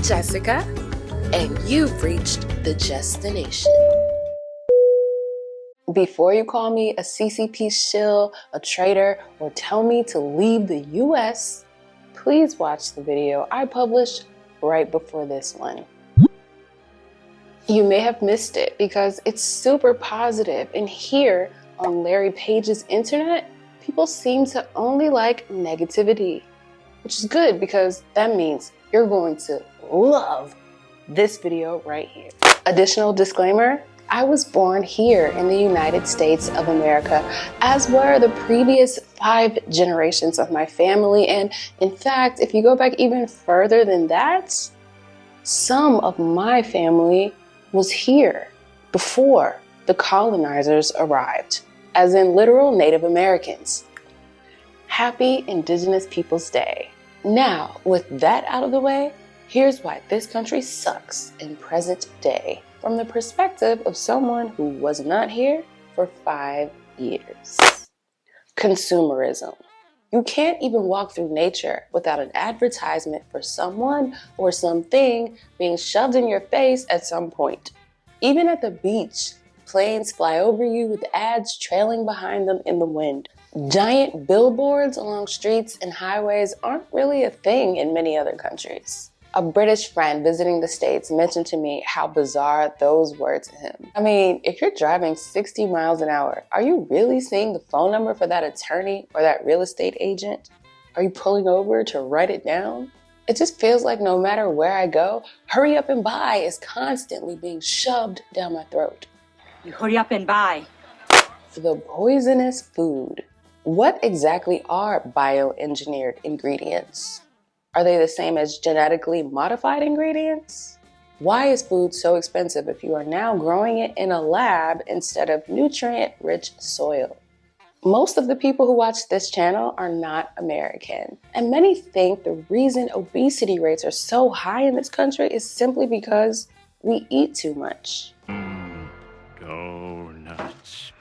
Jessica, and you've reached the destination. Before you call me a CCP shill, a traitor, or tell me to leave the US, please watch the video I published right before this one. You may have missed it because it's super positive, and here on Larry Page's internet, people seem to only like negativity, which is good because that means you're going to love this video right here. Additional disclaimer, I was born here in the United States of America, as were the previous 5 generations of my family, and in fact, if you go back even further than that, some of my family was here before the colonizers arrived, as in literal Native Americans. Happy Indigenous Peoples Day. Now, with that out of the way, here's why this country sucks in present day from the perspective of someone who was not here for 5 years. Consumerism. You can't even walk through nature without an advertisement for someone or something being shoved in your face at some point. Even at the beach, planes fly over you with ads trailing behind them in the wind. Giant billboards along streets and highways aren't really a thing in many other countries. A British friend visiting the States mentioned to me how bizarre those were to him. I mean, if you're driving 60 miles an hour, are you really seeing the phone number for that attorney or that real estate agent? Are you pulling over to write it down? It just feels like no matter where I go, hurry up and buy is constantly being shoved down my throat. You hurry up and buy. The poisonous food. What exactly are bioengineered ingredients? Are they the same as genetically modified ingredients? Why is food so expensive if you are now growing it in a lab instead of nutrient-rich soil? Most of the people who watch this channel are not American, and many think the reason obesity rates are so high in this country is simply because we eat too much. Donuts.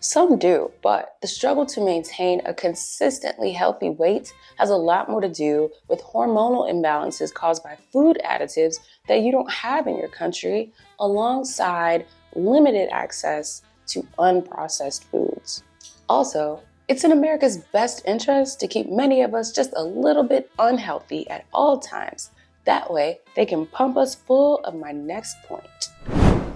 Some do, but the struggle to maintain a consistently healthy weight has a lot more to do with hormonal imbalances caused by food additives that you don't have in your country, alongside limited access to unprocessed foods. Also, it's in America's best interest to keep many of us just a little bit unhealthy at all times. That way, they can pump us full of my next point.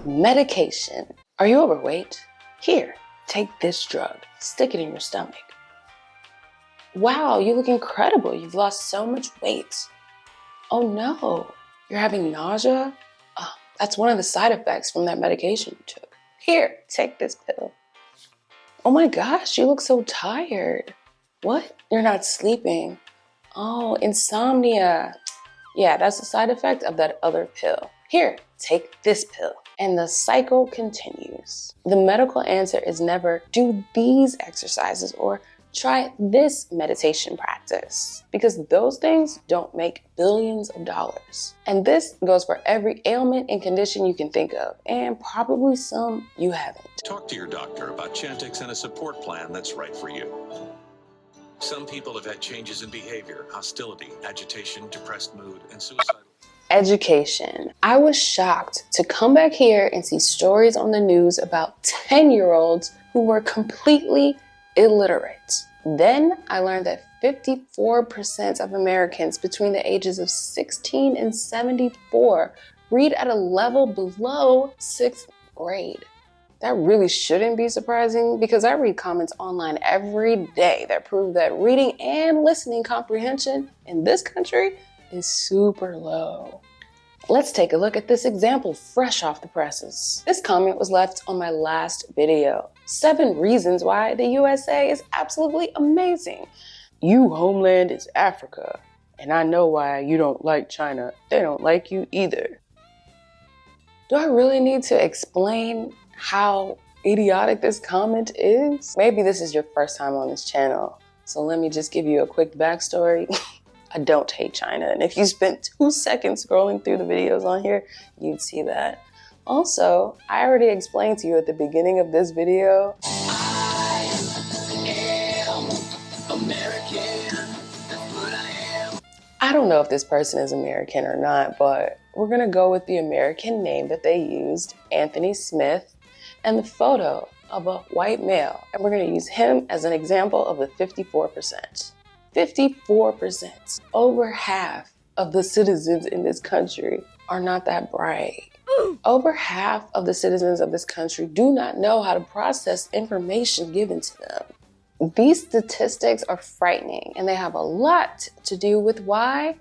Medication. Are you overweight? Here, take this drug. Stick it in your stomach. Wow, you look incredible. You've lost so much weight. Oh no, you're having nausea? Oh, that's one of the side effects from that medication you took. Here, take this pill. Oh my gosh, you look so tired. What? You're not sleeping. Oh, insomnia. Yeah, that's the side effect of that other pill. Here, take this pill. And the cycle continues. The medical answer is never do these exercises or try this meditation practice, because those things don't make billions of dollars. And this goes for every ailment and condition you can think of, and probably some you haven't. Talk to your doctor about Chantix and a support plan that's right for you. Some people have had changes in behavior, hostility, agitation, depressed mood, and suicidal. Education. I was shocked to come back here and see stories on the news about 10-year-olds who were completely illiterate. Then I learned that 54% of Americans between the ages of 16 and 74 read at a level below 6th grade. That really shouldn't be surprising because I read comments online every day that prove that reading and listening comprehension in this country is super low. Let's take a look at this example fresh off the presses. This comment was left on my last video. 7 reasons why the USA is absolutely amazing. You homeland is Africa, and I know why you don't like China. They don't like you either. Do I really need to explain how idiotic this comment is? Maybe this is your first time on this channel, so let me just give you a quick backstory. I don't hate China, and if you spent 2 seconds scrolling through the videos on here, you'd see that. Also, I already explained to you at the beginning of this video, I am American. That's what I am. I I don't know if this person is American or not, but we're going to go with the American name that they used, Anthony Smith, and the photo of a white male. And we're going to use him as an example of the 54%. 54%. Over half of the citizens in this country are not that bright. Over half of the citizens of this country do not know how to process information given to them. These statistics are frightening, and they have a lot to do with why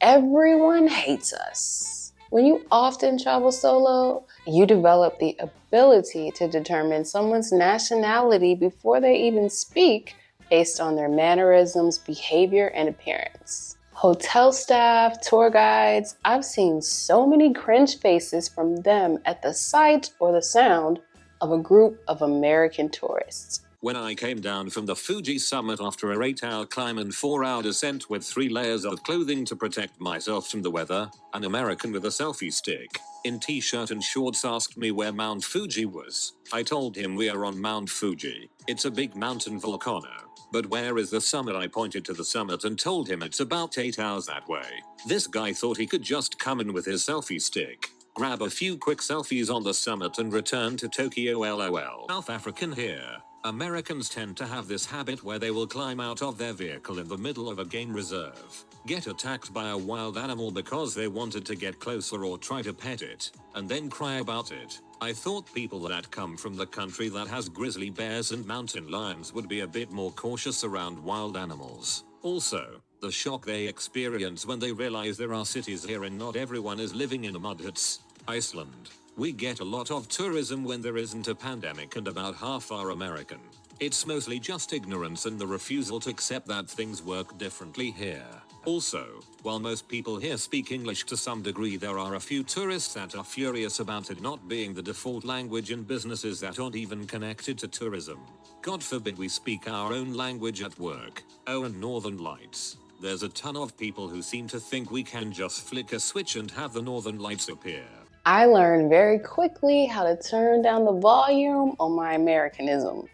everyone hates us. When you often travel solo, you develop the ability to determine someone's nationality before they even speak based on their mannerisms, behavior, and appearance. Hotel staff, tour guides, I've seen so many cringe faces from them at the sight or the sound of a group of American tourists. When I came down from the Fuji summit after a 8-hour climb and 4-hour descent with 3 layers of clothing to protect myself from the weather, an American with a selfie stick, in t-shirt and shorts asked me where Mount Fuji was. I told him we are on Mount Fuji. It's a big mountain volcano. But where is the summit? I pointed to the summit and told him it's about 8 hours that way. This guy thought he could just come in with his selfie stick, grab a few quick selfies on the summit and return to Tokyo LOL. South African here. Americans tend to have this habit where they will climb out of their vehicle in the middle of a game reserve, get attacked by a wild animal because they wanted to get closer or try to pet it, and then cry about it. I thought people that come from the country that has grizzly bears and mountain lions would be a bit more cautious around wild animals. Also, the shock they experience when they realize there are cities here and not everyone is living in mud huts. Iceland. We get a lot of tourism when there isn't a pandemic and about half are American. It's mostly just ignorance and the refusal to accept that things work differently here. Also, while most people here speak English to some degree, there are a few tourists that are furious about it not being the default language in businesses that aren't even connected to tourism. God forbid we speak our own language at work. Oh, and Northern Lights. There's a ton of people who seem to think we can just flick a switch and have the Northern Lights appear. I learned very quickly how to turn down the volume on my Americanism.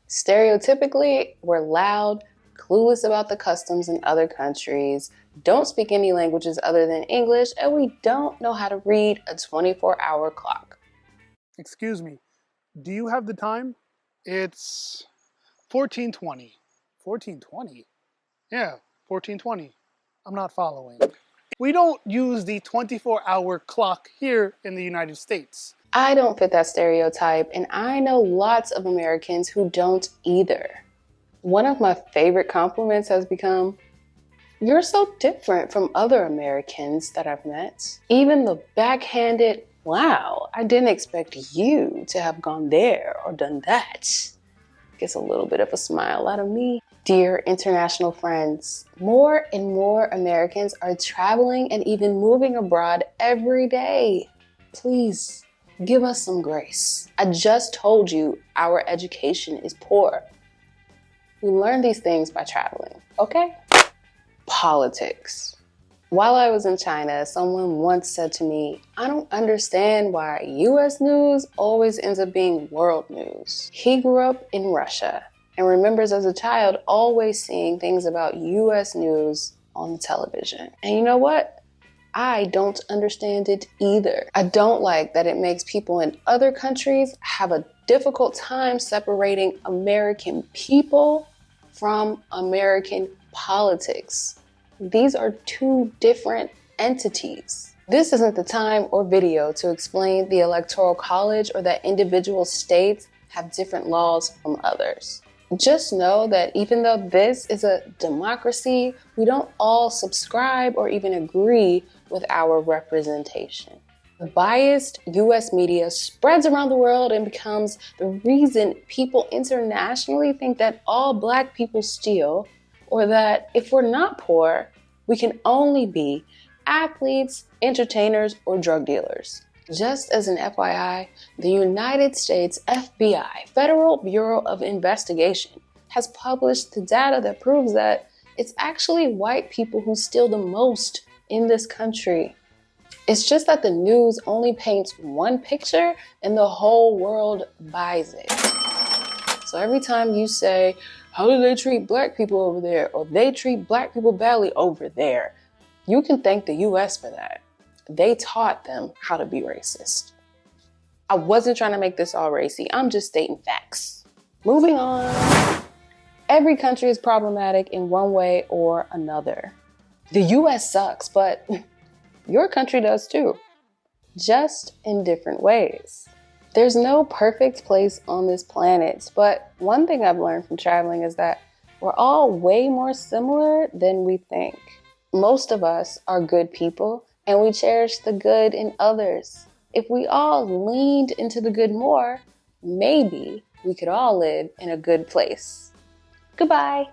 Stereotypically, we're loud, clueless about the customs in other countries, don't speak any languages other than English, and we don't know how to read a 24-hour clock. Excuse me, do you have the time? It's 14:20. 14:20? Yeah, 14:20. I'm not following. We don't use the 24-hour clock here in the United States. I don't fit that stereotype, and I know lots of Americans who don't either. One of my favorite compliments has become, "You're so different from other Americans that I've met." Even the backhanded, "Wow, I didn't expect you to have gone there or done that," gets a little bit of a smile out of me. Dear international friends, more and more Americans are traveling and even moving abroad every day. Please, give us some grace. I just told you our education is poor. We learn these things by traveling, okay? Politics. While I was in China, someone once said to me, "I don't understand why US news always ends up being world news." He grew up in Russia and remembers as a child always seeing things about US news on the television. And you know what? I don't understand it either. I don't like that it makes people in other countries have a difficult time separating American people from American politics. These are two different entities. This isn't the time or video to explain the Electoral College or that individual states have different laws from others. Just know that even though this is a democracy, we don't all subscribe or even agree with our representation. The biased US media spreads around the world and becomes the reason people internationally think that all Black people steal, or that if we're not poor, we can only be athletes, entertainers, or drug dealers. Just as an FYI, the United States FBI, Federal Bureau of Investigation, has published the data that proves that it's actually white people who steal the most in this country. It's just that the news only paints one picture and the whole world buys it. So every time you say, how do they treat black people over there? Or they treat black people badly over there. You can thank the US for that. They taught them how to be racist. I wasn't trying to make this all racy. I'm just stating facts. Moving on. Every country is problematic in one way or another. The US sucks, but your country does too. Just in different ways. There's no perfect place on this planet, but one thing I've learned from traveling is that we're all way more similar than we think. Most of us are good people, and we cherish the good in others. If we all leaned into the good more, maybe we could all live in a good place. Goodbye.